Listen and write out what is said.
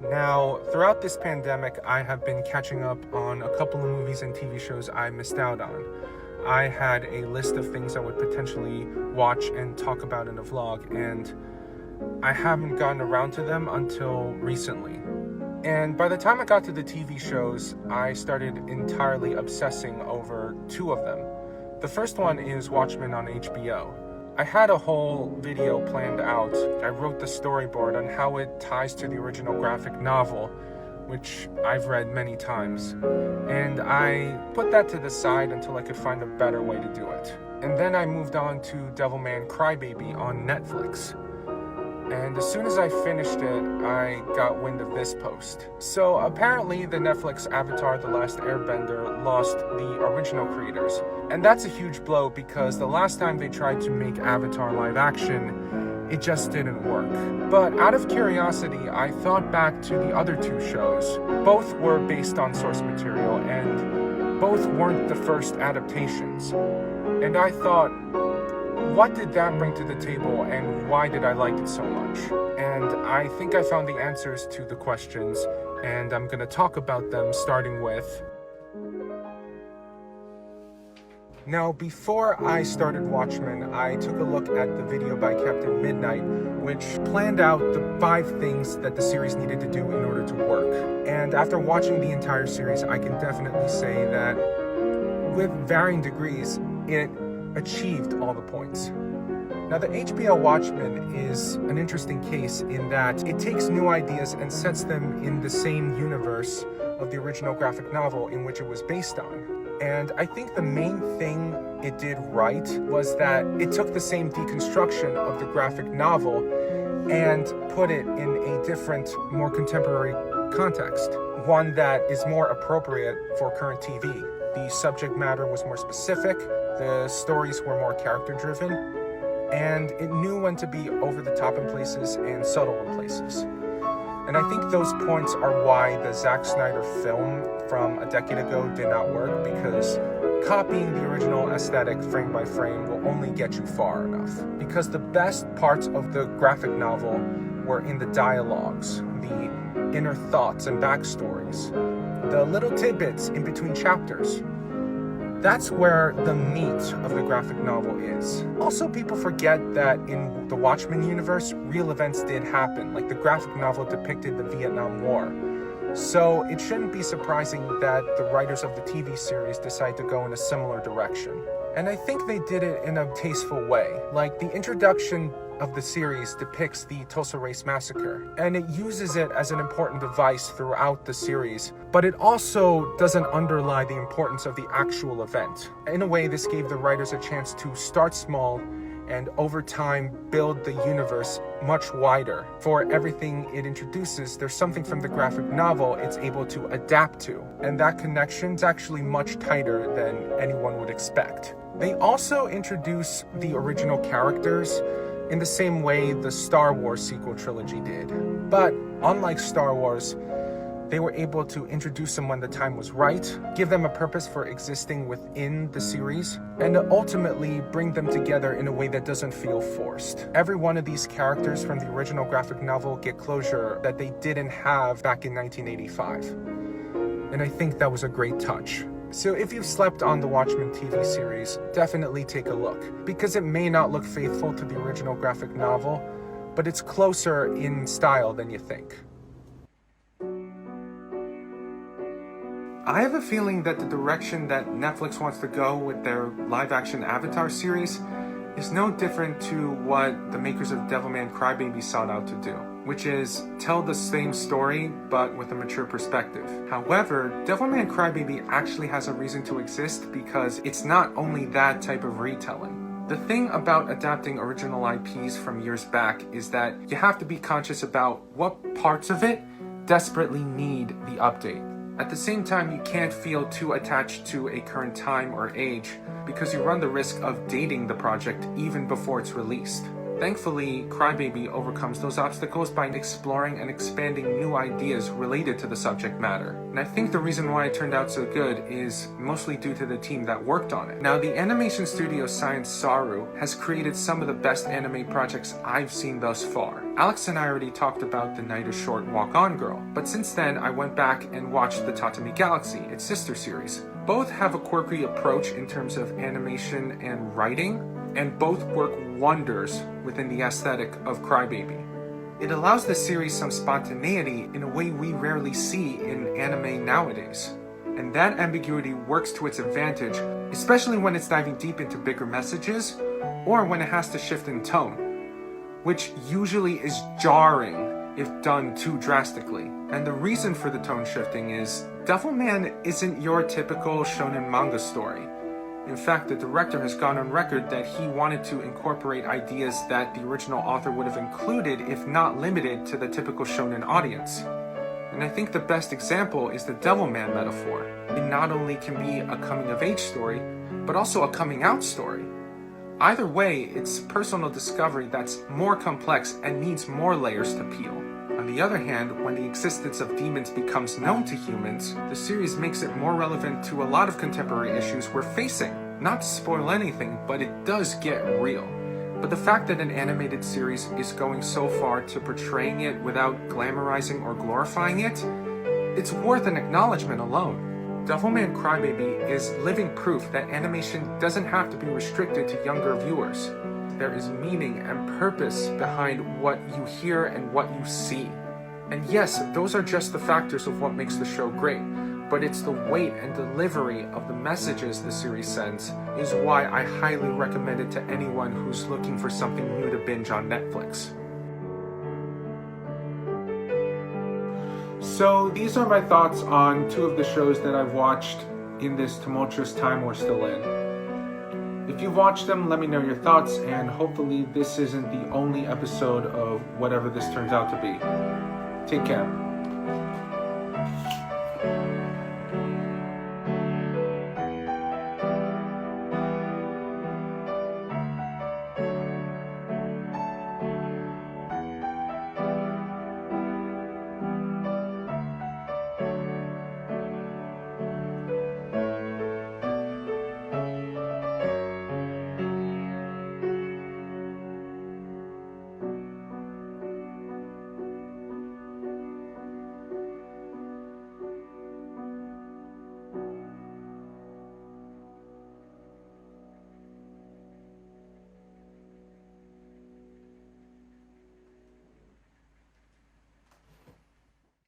Now, throughout this pandemic, I have been catching up on a couple of movies and TV shows I missed out on. I had a list of things I would potentially watch and talk about in a vlog, and I haven't gotten around to them until recently. And by the time I got to the TV shows, I started entirely obsessing over two of them. The first one is Watchmen on HBO. I had a whole video planned out. I wrote the storyboard on how it ties to the original graphic novel, which I've read many times. And I put that to the side until I could find a better way to do it. And then I moved on to Devilman Crybaby on Netflix. And as soon as I finished it, I got wind of this post. So apparently the Netflix Avatar: The Last Airbender lost the original creators. And that's a huge blow because the last time they tried to make Avatar live action, it just didn't work. But out of curiosity, I thought back to the other two shows. Both were based on source material and both weren't the first adaptations. And I thought, what did that bring to the table and why did I like it so much? And I think I found the answers to the questions, and I'm gonna talk about them starting with... Now, before I started Watchmen, I took a look at the video by Captain Midnight, which planned out the 5 things that the series needed to do in order to work. And after watching the entire series, I can definitely say that with varying degrees, it achieved all the points. Now, the HBO Watchmen is an interesting case in that it takes new ideas and sets them in the same universe of the original graphic novel in which it was based on. And I think the main thing it did right was that it took the same deconstruction of the graphic novel and put it in a different, more contemporary context, one that is more appropriate for current TV. The subject matter was more specific, the stories were more character-driven, and it knew when to be over the top in places and subtle in places. And I think those points are why the Zack Snyder film from a decade ago did not work, because copying the original aesthetic frame by frame will only get you far enough. Because the best parts of the graphic novel were in the dialogues, the inner thoughts and backstories, the little tidbits in between chapters. That's where the meat of the graphic novel is. Also, people forget that in the Watchmen universe, real events did happen, like the graphic novel depicted the Vietnam War. So it shouldn't be surprising that the writers of the TV series decide to go in a similar direction. And I think they did it in a tasteful way. Like, the introduction of the series depicts the Tulsa Race Massacre, and it uses it as an important device throughout the series, but it also doesn't underlie the importance of the actual event. In a way, this gave the writers a chance to start small and over time build the universe much wider. For everything it introduces, there's something from the graphic novel it's able to adapt to, and that connection's actually much tighter than anyone would expect. They also introduce the original characters in the same way the Star Wars sequel trilogy did. But unlike Star Wars, they were able to introduce them when the time was right, give them a purpose for existing within the series, and ultimately bring them together in a way that doesn't feel forced. Every one of these characters from the original graphic novel get closure that they didn't have back in 1985. And I think that was a great touch. So if you've slept on the Watchmen TV series, definitely take a look, because it may not look faithful to the original graphic novel, but it's closer in style than you think. I have a feeling that the direction that Netflix wants to go with their live-action Avatar series is no different to what the makers of Devilman Crybaby sought out to do, which is tell the same story but with a mature perspective. However, Devilman Crybaby actually has a reason to exist because it's not only that type of retelling. The thing about adapting original IPs from years back is that you have to be conscious about what parts of it desperately need the update. At the same time, you can't feel too attached to a current time or age because you run the risk of dating the project even before it's released. Thankfully, Crybaby overcomes those obstacles by exploring and expanding new ideas related to the subject matter. And I think the reason why it turned out so good is mostly due to the team that worked on it. Now, the animation studio Science Saru has created some of the best anime projects I've seen thus far. Alex and I already talked about The Night is Short, Walk On Girl, but since then I went back and watched the Tatami Galaxy, its sister series. Both have a quirky approach in terms of animation and writing, and both work wonders within the aesthetic of Crybaby. It allows the series some spontaneity in a way we rarely see in anime nowadays. And that ambiguity works to its advantage, especially when it's diving deep into bigger messages, or when it has to shift in tone, which usually is jarring if done too drastically. And the reason for the tone shifting is, Devilman isn't your typical shonen manga story. In fact, the director has gone on record that he wanted to incorporate ideas that the original author would have included if not limited to the typical shonen audience. And I think the best example is the Devilman metaphor. It not only can be a coming-of-age story, but also a coming-out story. Either way, it's personal discovery that's more complex and needs more layers to peel. On the other hand, when the existence of demons becomes known to humans, the series makes it more relevant to a lot of contemporary issues we're facing. Not to spoil anything, but it does get real. But the fact that an animated series is going so far to portraying it without glamorizing or glorifying it, it's worth an acknowledgement alone. Devilman Crybaby is living proof that animation doesn't have to be restricted to younger viewers. There is meaning and purpose behind what you hear and what you see. And yes, those are just the factors of what makes the show great, but it's the weight and delivery of the messages the series sends is why I highly recommend it to anyone who's looking for something new to binge on Netflix. So these are my thoughts on two of the shows that I've watched in this tumultuous time we're still in. If you've watched them, let me know your thoughts, and hopefully this isn't the only episode of whatever this turns out to be. Take care.